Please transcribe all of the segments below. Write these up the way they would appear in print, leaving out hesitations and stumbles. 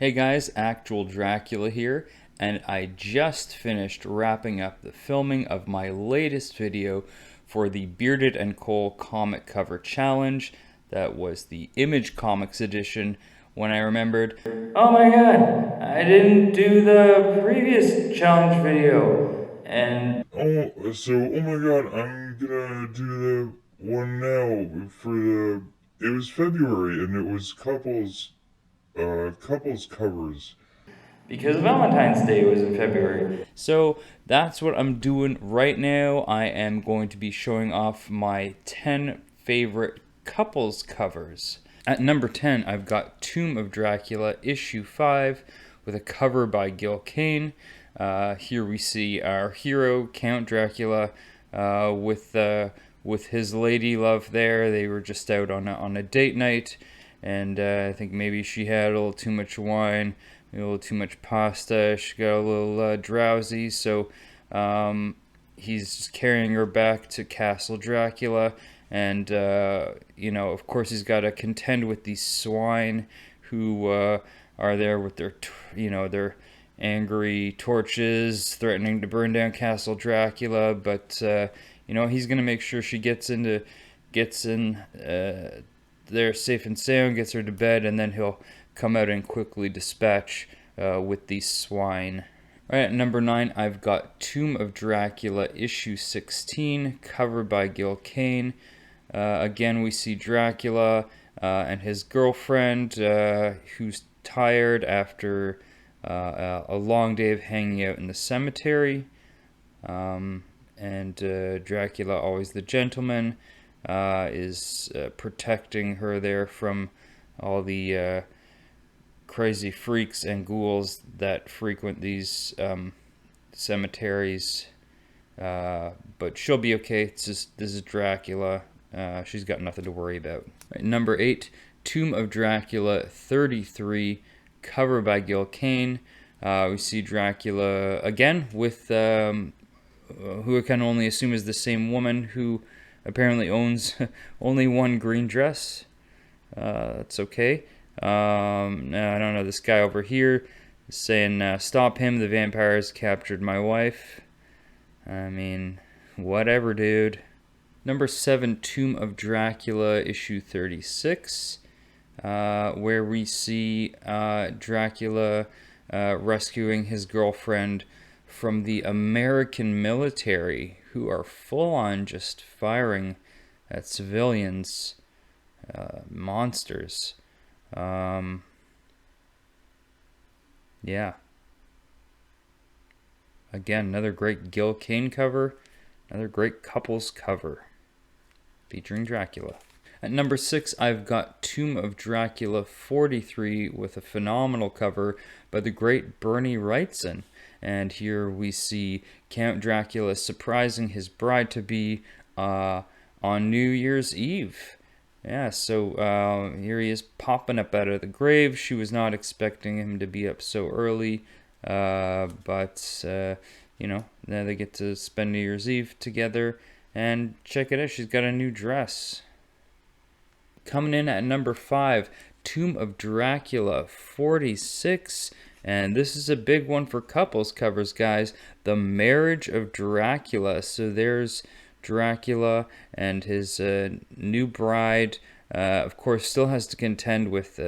Hey guys, Actual Dracula here, and I just finished wrapping up the filming of my latest video for the Bearded and Cole comic cover challenge. That was the Image Comics edition. When I remembered, oh my god, I didn't do the previous challenge video. And Oh my god, I'm gonna do the one now for it was February and it was couples covers. because Valentine's Day was in February. So that's what I'm doing right now. I am going to be showing off my 10 favorite couples covers. At number 10, I've got Tomb of Dracula issue 5 with a cover by Gil Kane. Here we see our hero, Count Dracula, with his lady love there. They were just out on a date night, and I think maybe she had a little too much wine, a little too much pasta. She got a little drowsy, so he's just carrying her back to Castle Dracula, and of course, he's got to contend with these swine who are there with their angry torches, threatening to burn down Castle Dracula. But he's gonna make sure she gets in there safe and sound, gets her to bed, and then he'll come out and quickly dispatch with these swine. All right, at number 9, I've got Tomb of Dracula issue 16, covered by Gil Kane. Again, we see Dracula and his girlfriend, who's tired after a long day of hanging out in the cemetery. And Dracula, always the gentleman, is protecting her there from all the crazy freaks and ghouls that frequent these cemeteries. But she'll be okay. This is Dracula. She's got nothing to worry about. Right, number 8, Tomb of Dracula 33, cover by Gil Kane. We see Dracula again with who I can only assume is the same woman who apparently owns only one green dress. That's okay. I don't know. This guy over here is saying, "Stop him! The vampires captured my wife." I mean, whatever, dude. Number 7, Tomb of Dracula, issue 36, where we see Dracula rescuing his girlfriend from the American military, who are full on just firing at civilians, monsters. Yeah. Again, another great Gil Kane cover, another great couples cover featuring Dracula. At number 6, I've got Tomb of Dracula 43 with a phenomenal cover by the great Bernie Wrightson. And here we see Count Dracula surprising his bride-to-be on New Year's Eve. Yeah, so here he is popping up out of the grave. She was not expecting him to be up so early, but now they get to spend New Year's Eve together. And check it out, she's got a new dress. Coming in at number 5, Tomb of Dracula 46. And this is a big one for couples covers, guys. The Marriage of Dracula. So there's Dracula and his new bride. Of course, still has to contend with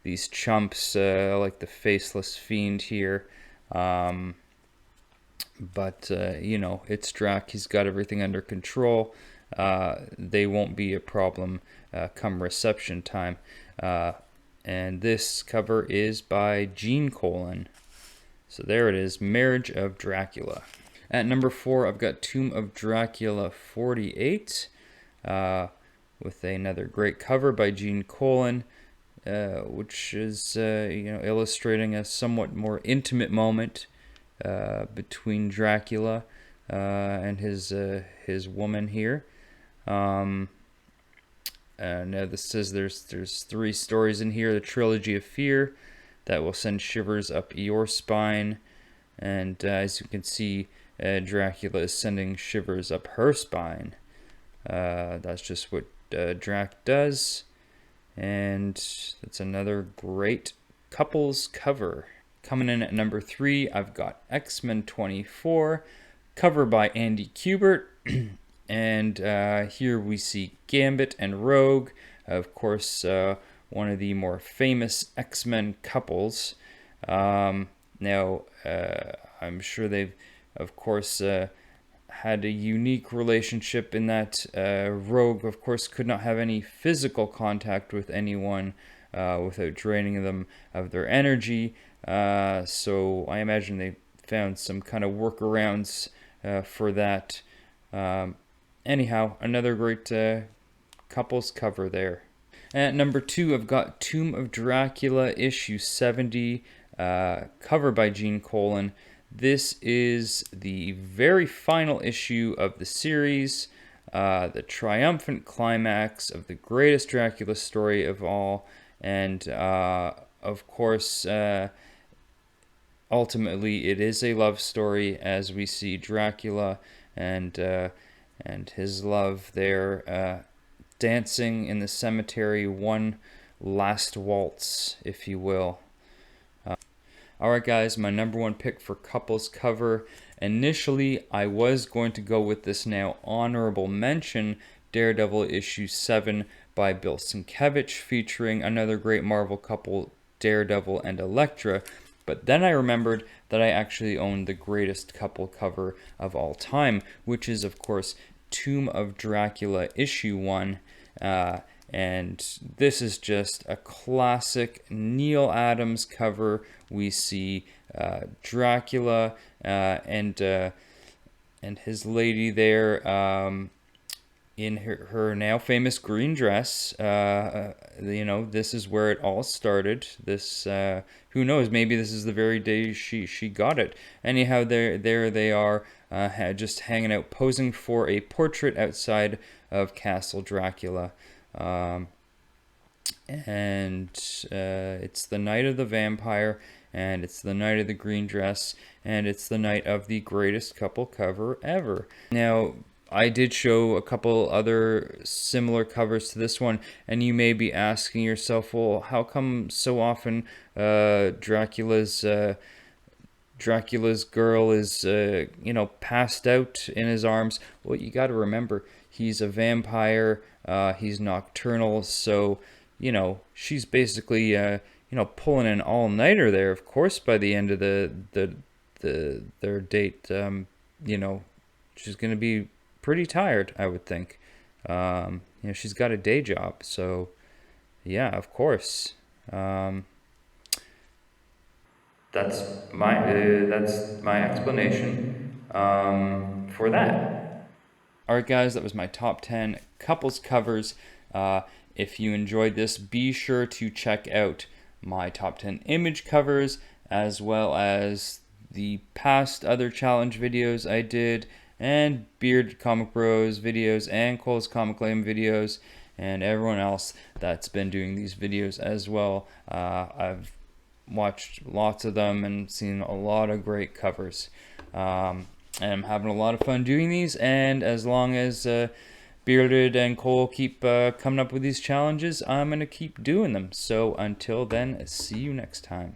these chumps like the Faceless Fiend here. But it's Drac. He's got everything under control. They won't be a problem come reception time. And this cover is by Gene Colan. So there it is, Marriage of Dracula. At number 4, I've got Tomb of Dracula 48, with another great cover by Gene Colan, which is illustrating a somewhat more intimate moment between Dracula and his woman here. Now this says there's 3 stories in here. The Trilogy of Fear that will send shivers up your spine, and as you can see, Dracula is sending shivers up her spine. That's just what Drac does, and that's another great couples cover. Coming in at number 3, I've got X-Men 24, cover by Andy Kubert. And here we see Gambit and Rogue, of course, one of the more famous X-Men couples. Now, I'm sure they've, of course, had a unique relationship in that Rogue, of course, could not have any physical contact with anyone without draining them of their energy. So I imagine they found some kind of workarounds for that. Anyhow, another great couples cover there. At number 2, I've got Tomb of Dracula issue 70, cover by Gene Colan. This is the very final issue of the series, the triumphant climax of the greatest Dracula story of all, and of course, ultimately it is a love story as we see Dracula and his love there dancing in the cemetery, one last waltz, if you will. Alright guys, my number 1 pick for couples cover. Initially, I was going to go with this now honorable mention, Daredevil issue 7 by Bill Sienkiewicz, featuring another great Marvel couple, Daredevil and Elektra. But then I remembered that I actually own the greatest couple cover of all time, which is, of course, Tomb of Dracula issue 1. And this is just a classic Neal Adams cover. We see Dracula and his lady there in her now famous green dress. You know, this is where it all started. This who knows? Maybe this is the very day she got it. Anyhow, there they are, just hanging out, posing for a portrait outside of Castle Dracula. And it's the night of the vampire, and it's the night of the green dress, and it's the night of the greatest couple cover ever. Now, I did show a couple other similar covers to this one, and you may be asking yourself, well, how come so often Dracula's girl is, you know, passed out in his arms? Well, you got to remember, he's a vampire, he's nocturnal, so, you know, she's basically, you know, pulling an all-nighter there. Of course, by the end of their date, you know, she's going to be pretty tired, I would think. You know, she's got a day job, so, yeah, of course. That's my explanation for that. Alright guys, that was my top 10 couples covers. If you enjoyed this, be sure to check out my top 10 image covers, as well as the past other challenge videos I did, and Beard Comic Bros videos, and Cole's Comic Lame videos, and everyone else that's been doing these videos as well. I've watched lots of them and seen a lot of great covers. And I'm having a lot of fun doing these, and as long as Bearded and Cole keep coming up with these challenges, I'm going to keep doing them. So until then, see you next time.